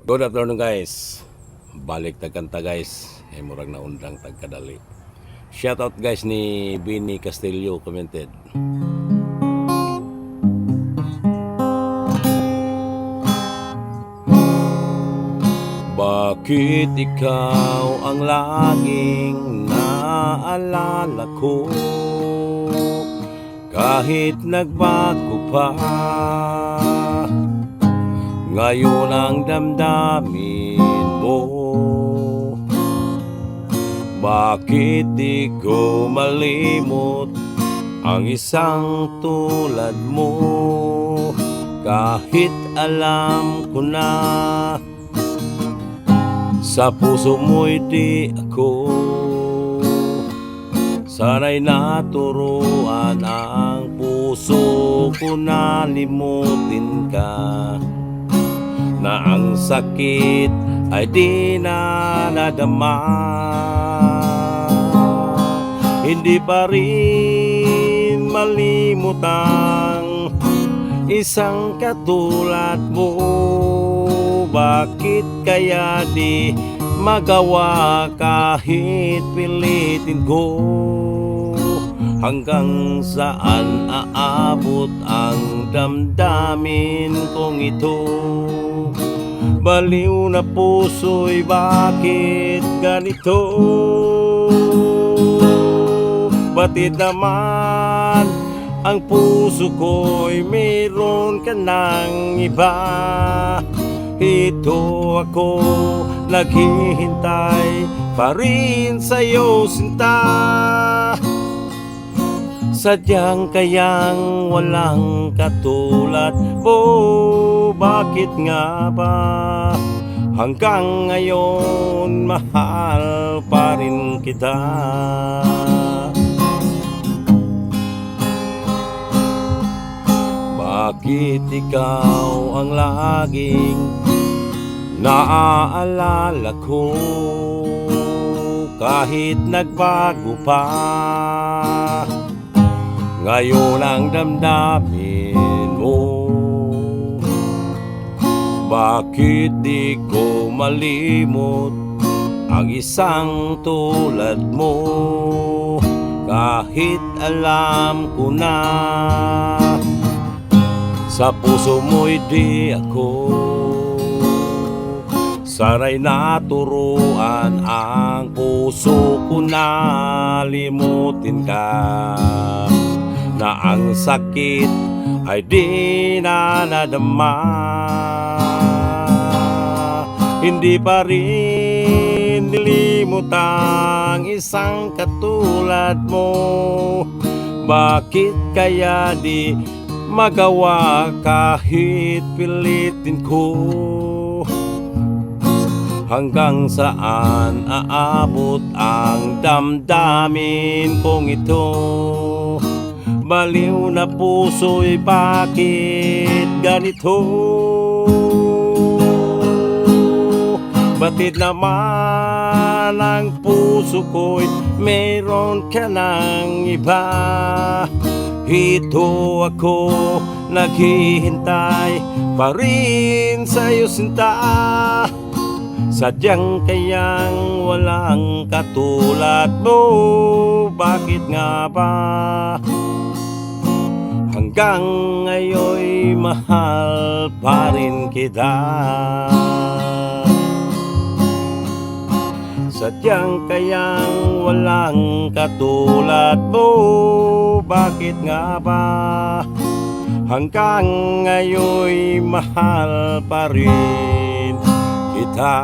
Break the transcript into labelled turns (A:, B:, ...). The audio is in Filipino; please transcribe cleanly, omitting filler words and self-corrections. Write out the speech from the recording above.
A: Good afternoon guys. Balik tagkanta guys. Murag na undang tagkadali. Shoutout guys ni Bini Castillo commented. Bakit ikaw ang laging naalala ko? Kahit nagbago pa, ngayon ang damdamin mo. Bakit di ko malimot ang isang tulad mo? Kahit alam ko na sa puso mo'y di ako sana'y naturuan ang puso ko na limutin ka, na ang sakit ay di na nadama. Hindi pa rin malimot ang isang katulad mo. Bakit kaya di magawa kahit pilitin ko? Hanggang saan aabot ang damdamin kong ito? Baliw na puso'y bakit ganito? Batid naman ang puso ko'y mayroon ka ng iba. Ito ako naghihintay pa rin sa'yo sinta. Sadyang kayang walang katulad mo. Bakit nga ba hanggang ngayon mahal pa rin kita? Bakit ikaw ang laging naaalala ko? Kahit nagbago pa, ngayon ang damdamin mo. Bakit di ko malimot ang isang tulad mo? Kahit alam ko na sa puso mo'y di ako sana'y naturuan ang puso ko na limutin ka, na ang sakit ay di na nadama. Hindi pa rin nilimot ang isang katulad mo. Bakit kaya di magawa kahit pilitin ko? Hanggang saan aabot ang damdamin kong ito? Baliw na puso'y bakit ganito? Batid naman ang puso ko'y mayroon ka ng iba. Ito ako naghihintay pa rin sa'yo sinta. Sadyang kayang walang katulad mo. Bakit nga ba hanggang ngayon'y mahal pa rin kita? Sadyang kayang walang katulad mo. Bakit nga ba hanggang ngayon'y mahal pa rin kita?